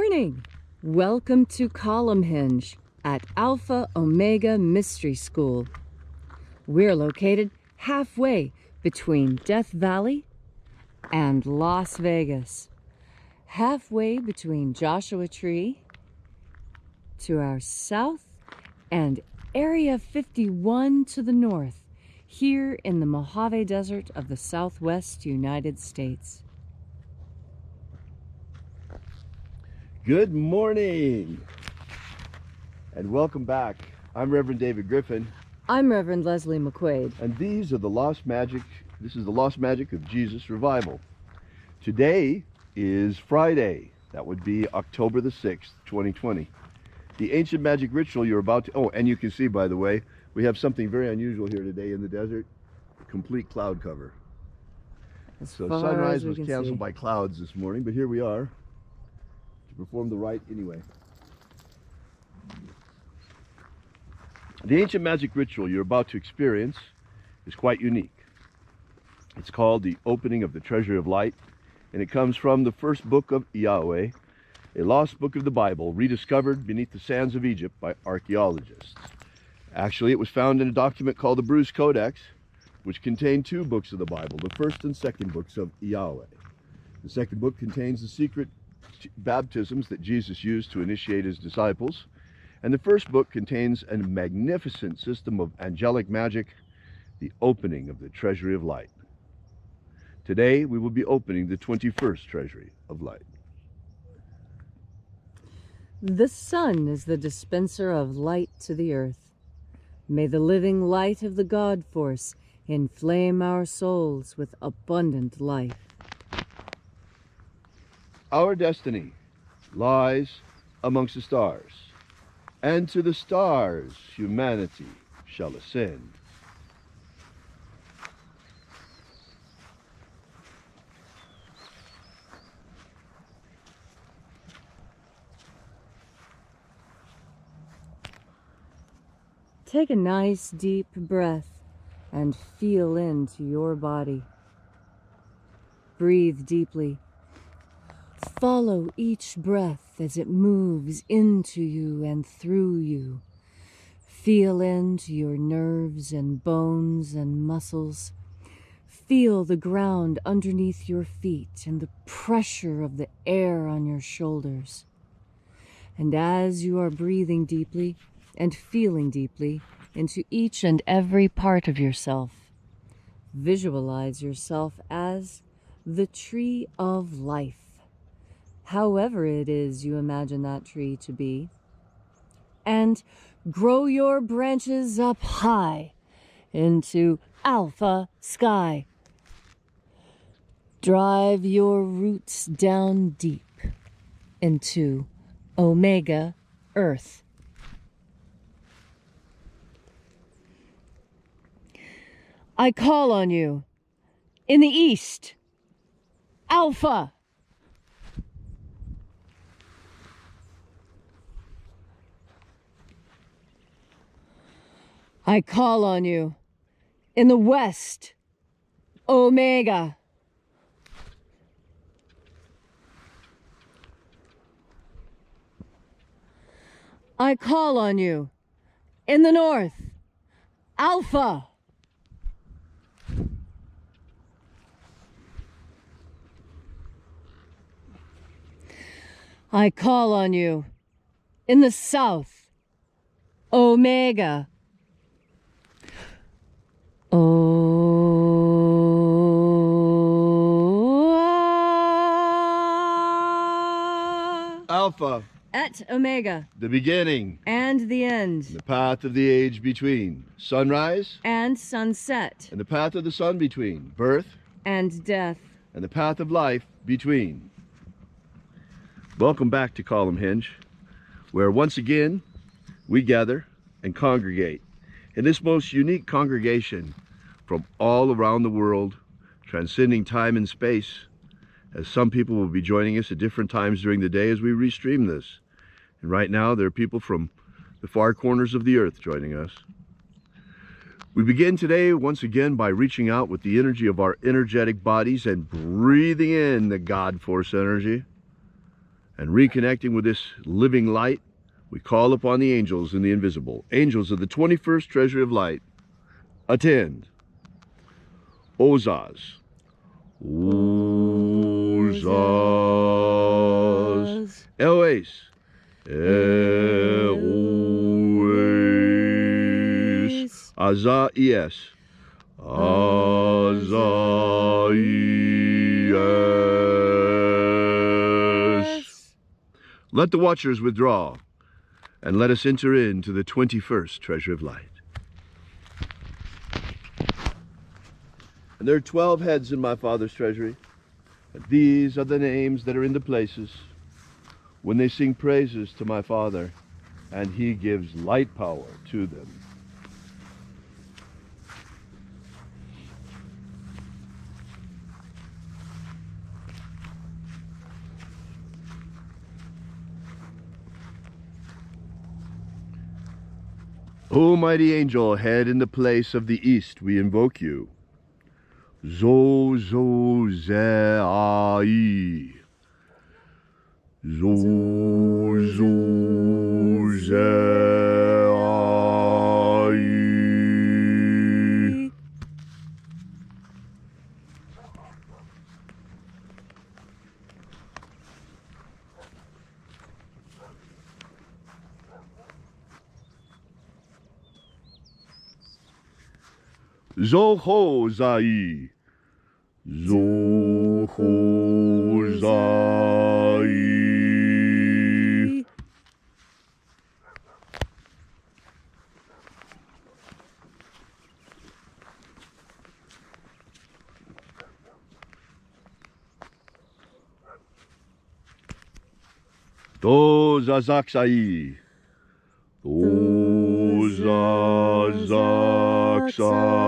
morning. Welcome to Column Hinge at Alpha Omega Mystery School. We're located halfway between Death Valley and Las Vegas. Halfway between Joshua Tree to our south and Area 51 to the north, here in the Mojave Desert of the Southwest United States. Good morning and welcome back. I'm Reverend David Griffin. I'm Reverend Leslie McQuaid. And these are the Lost Magic. This is the Lost Magic of Jesus Revival. Today is Friday. That would be October the 6th, 2020. The ancient magic ritual you're about to... Oh, and you can see, by the way, we have something very unusual here today in the desert. Complete cloud cover. So sunrise was canceled by clouds this morning, but here we are to perform the rite anyway. The ancient magic ritual you're about to experience is quite unique. It's called the opening of the treasury of light, and it comes from the first book of Yahweh, a lost book of the Bible rediscovered beneath the sands of Egypt by archaeologists. Actually, it was found in a document called the Bruce Codex, which contained two books of the Bible, the first and second books of Yahweh. The second book contains the secret baptisms that Jesus used to initiate his disciples, and the first book contains a magnificent system of angelic magic, the opening of the treasury of light. Today we will be opening the 21st treasury of light. The sun is the dispenser of light to the earth. May the living light of the God force inflame our souls with abundant life. Our destiny lies amongst the stars, and to the stars humanity shall ascend. Take a nice deep breath and feel into your body. Breathe deeply. Follow each breath as it moves into you and through you. Feel into your nerves and bones and muscles. Feel the ground underneath your feet and the pressure of the air on your shoulders. And as you are breathing deeply and feeling deeply into each and every part of yourself, visualize yourself as the tree of life. However it is you imagine that tree to be, and grow your branches up high into alpha sky. Drive your roots down deep into omega earth. I call on you in the east, alpha. I call on you in the west, omega. I call on you in the north, alpha. I call on you in the south, omega. Alpha. Et omega. The beginning. And the end. The path of the age between. Sunrise. And sunset. And the path of the sun between. Birth. And death. And the path of life between. Welcome back to Column Hinge, where once again we gather and congregate in this most unique congregation from all around the world, transcending time and space, as some people will be joining us at different times during the day as we restream this. And right now there are people from the far corners of the earth joining us. We begin today once again by reaching out with the energy of our energetic bodies and breathing in the God Force energy. And reconnecting with this living light, we call upon the angels in the invisible. Angels of the 21st treasury of light, attend. Ozaz. Ozaz. Eloes. Eloes. Azaies. Azaies. Let the watchers withdraw, and let us enter into the 21st treasure of light. And there are 12 heads in my Father's treasury. And these are the names that are in the places when they sing praises to my Father, and He gives light power to them. O mighty angel, head in the place of the east, we invoke you. Zo zo ze ai. Zo zo ze ai. Zo ho zai. Zo ho zai. Do zazaksai. Do zazaksai.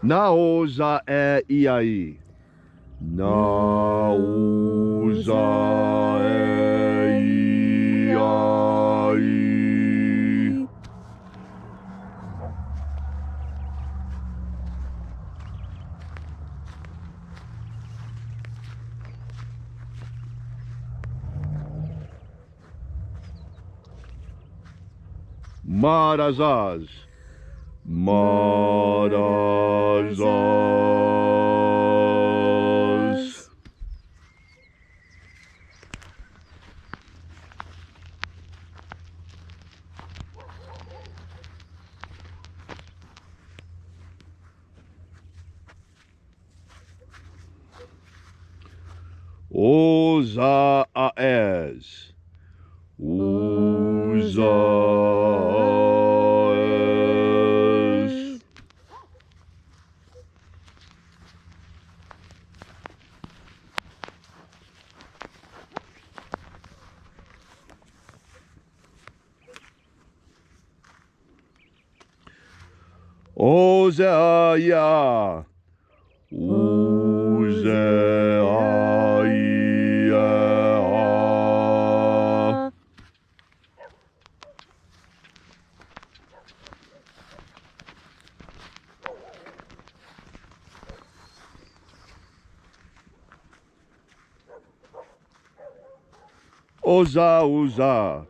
Nao za e iai. Nao za e iai. Marazaz. Marazaz. Ozaaz. Ozaaz. Ozeaya. Ozeaya. Oza, Oza.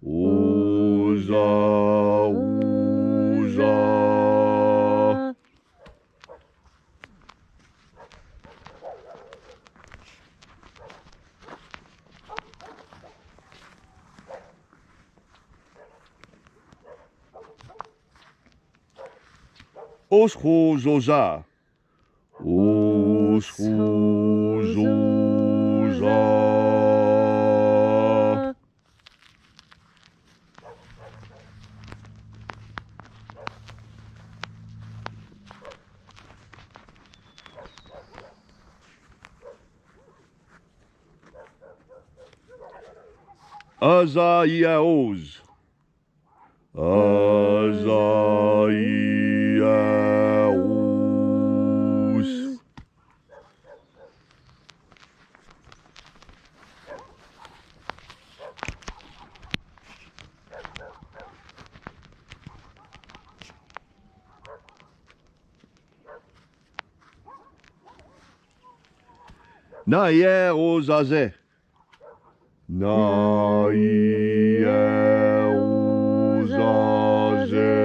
Oza, Oza. Oscho, Zoza. Oscho, Zoza. Azaiaos. Azaiaos. Naye ozaze. Naye ozaze.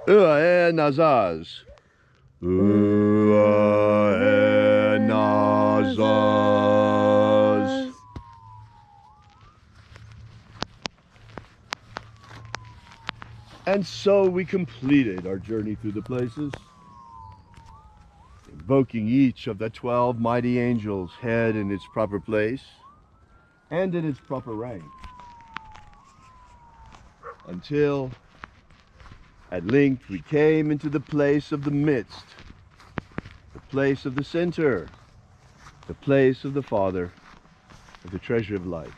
Uae nazaz. Uae nazaz. And so we completed our journey through the places, invoking each of the 12 mighty angels' head in its proper place and in its proper rank, until at length we came into the place of the midst, the place of the center, the place of the Father, of the treasure of light.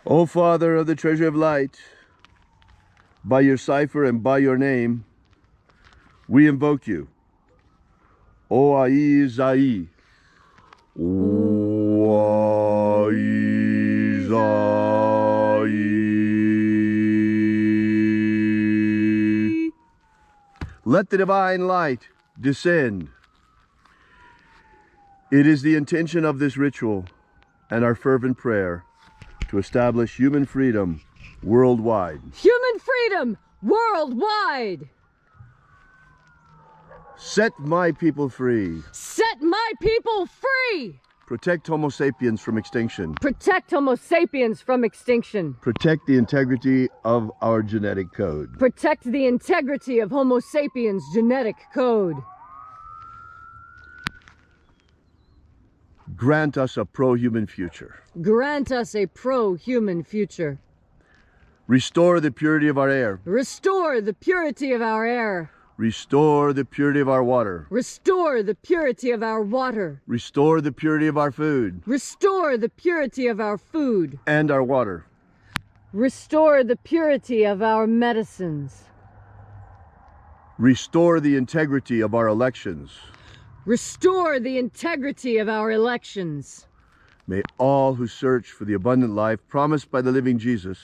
O Father of the treasure of light, by your cipher and by your name, we invoke you. O Ai Zai. O Ai Zai. Let the divine light descend. It is the intention of this ritual and our fervent prayer to establish human freedom worldwide. Human freedom worldwide! Set my people free. Set my people free! Protect Homo sapiens from extinction. Protect Homo sapiens from extinction. Protect the integrity of our genetic code. Protect the integrity of Homo sapiens' genetic code. Grant us a pro-human future. Grant us a pro-human future. Restore the purity of our air. Restore the purity of our air. Restore the purity of our water. Restore the purity of our water. Restore the purity of our food. Restore the purity of our food. And our water. Restore the purity of our medicines. Restore the integrity of our elections. Restore the integrity of our elections. May all who search for the abundant life promised by the living Jesus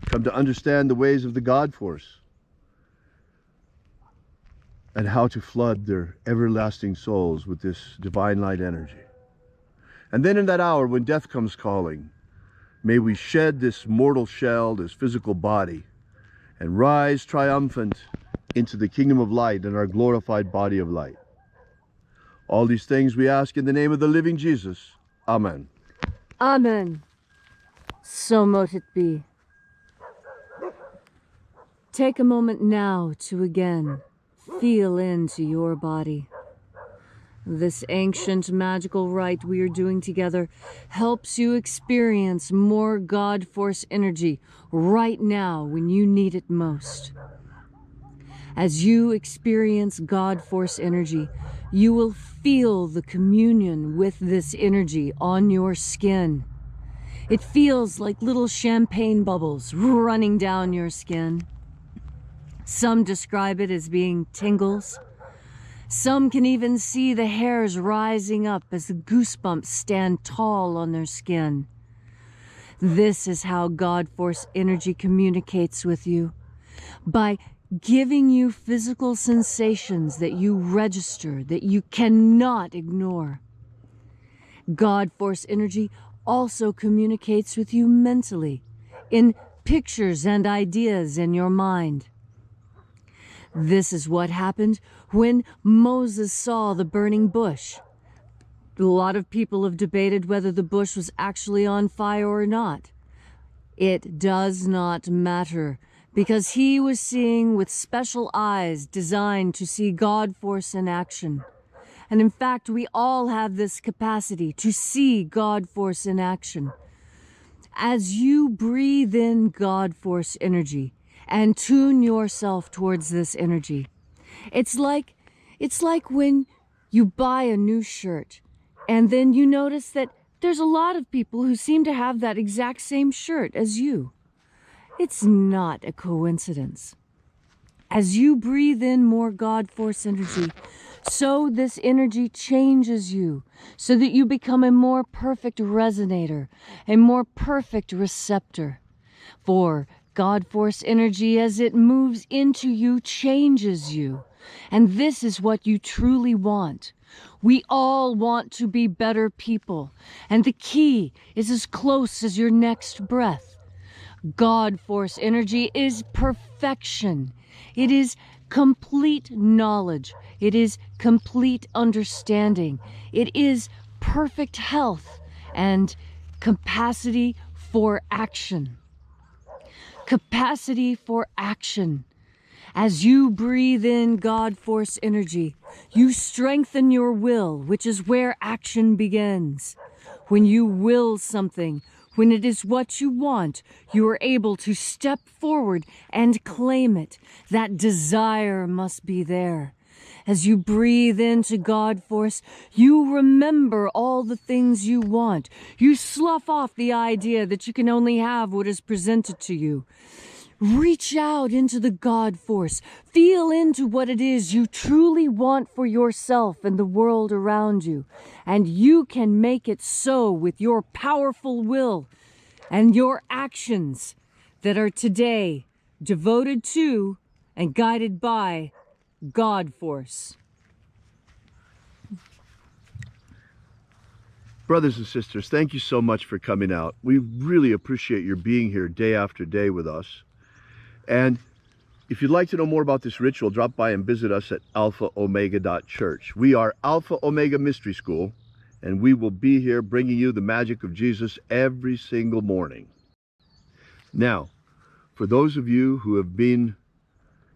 come to understand the ways of the God force and how to flood their everlasting souls with this divine light energy. And then in that hour when death comes calling, may we shed this mortal shell, this physical body, and rise triumphant into the kingdom of light and our glorified body of light. All these things we ask in the name of the living Jesus. Amen. Amen. So mote it be. Take a moment now to again feel into your body. This ancient magical rite we are doing together helps you experience more God Force energy right now when you need it most. As you experience God Force energy, you will feel the communion with this energy on your skin. It feels like little champagne bubbles running down your skin. Some describe it as being tingles. Some can even see the hairs rising up as the goosebumps stand tall on their skin. This is how God Force energy communicates with you, by giving you physical sensations that you register, that you cannot ignore. God Force energy also communicates with you mentally, in pictures and ideas in your mind. This is what happened when Moses saw the burning bush. A lot of people have debated whether the bush was actually on fire or not. It does not matter, because he was seeing with special eyes designed to see God Force in action. And in fact, we all have this capacity to see God Force in action. As you breathe in God Force energy and tune yourself towards this energy, it's like when You buy a new shirt, and then you notice that there's a lot of people who seem to have that exact same shirt as you. It's not a coincidence. As you breathe in more God Force energy, so this energy changes you so that you become a more perfect resonator, a more perfect receptor. For God Force energy, as it moves into you, changes you. And this is what you truly want. We all want to be better people, and the key is as close as your next breath. God Force energy is perfection. It is complete knowledge. It is complete understanding. It is perfect health and capacity for action. Capacity for action. As you breathe in God Force energy, you strengthen your will, which is where action begins. When you will something, when it is what you want, you are able to step forward and claim it. That desire must be there. As you breathe into God Force, you remember all the things you want. You slough off the idea that you can only have what is presented to you. Reach out into the God Force. Feel into what it is you truly want for yourself and the world around you. And you can make it so with your powerful will and your actions that are today devoted to and guided by God Force. Brothers and sisters, thank you so much for coming out. We really appreciate your being here day after day with us. And if you'd like to know more about this ritual, drop by and visit us at alphaomega.church. We are Alpha Omega Mystery School, and we will be here bringing you the magic of Jesus every single morning. Now, for those of you who have been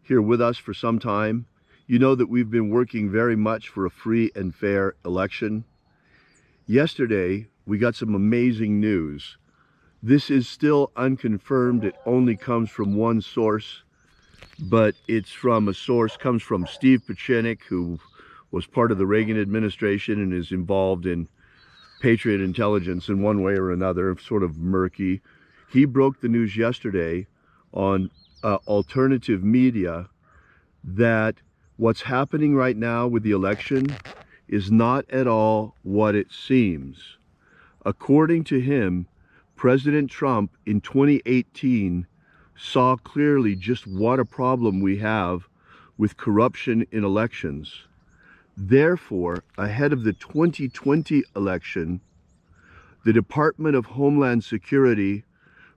here with us for some time, you know that we've been working very much for a free and fair election. Yesterday, we got some amazing news. This is still unconfirmed. It only comes from one source, but it's from a source, comes from Steve Pieczenik, who was part of the Reagan administration and is involved in Patriot intelligence in one way or another, sort of murky. He broke the news yesterday on alternative media that what's happening right now with the election is not at all what it seems. According to him, President Trump in 2018 saw clearly just what a problem we have with corruption in elections. Therefore, ahead of the 2020 election, the Department of Homeland Security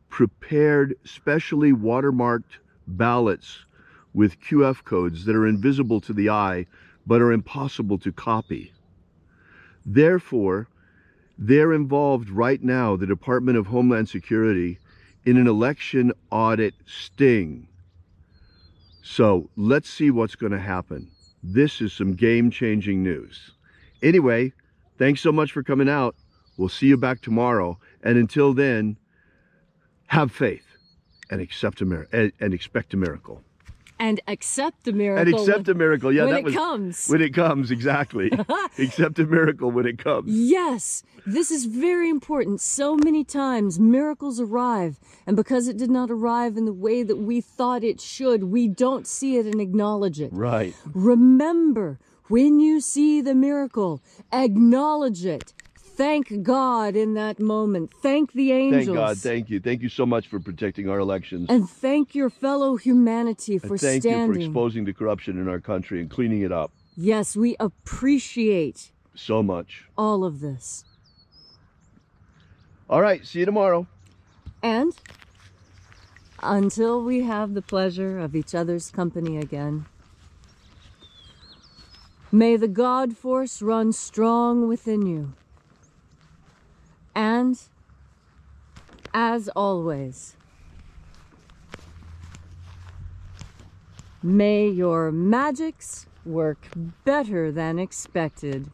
prepared specially watermarked ballots with QF codes that are invisible to the eye but are impossible to copy. Therefore, they're involved right now, the Department of Homeland Security, in an election audit sting. So let's see what's going to happen. This is some game-changing news. Anyway, thanks so much for coming out. We'll see you back tomorrow. And until then, have faith and expect a miracle. And accept a miracle. And accept a miracle. Yeah, when it comes. When it comes, exactly. Accept a miracle when it comes. Yes, this is very important. So many times miracles arrive, and because it did not arrive in the way that we thought it should, we don't see it and acknowledge it. Right. Remember, when you see the miracle, acknowledge it. Thank God in that moment. Thank the angels. Thank God. Thank you. Thank you so much for protecting our elections. And thank your fellow humanity for standing. Thank you for exposing the corruption in our country and cleaning it up. Yes, we appreciate so much. All of this. All right. See you tomorrow. And until we have the pleasure of each other's company again, may the God Force run strong within you. And, as always, may your magics work better than expected.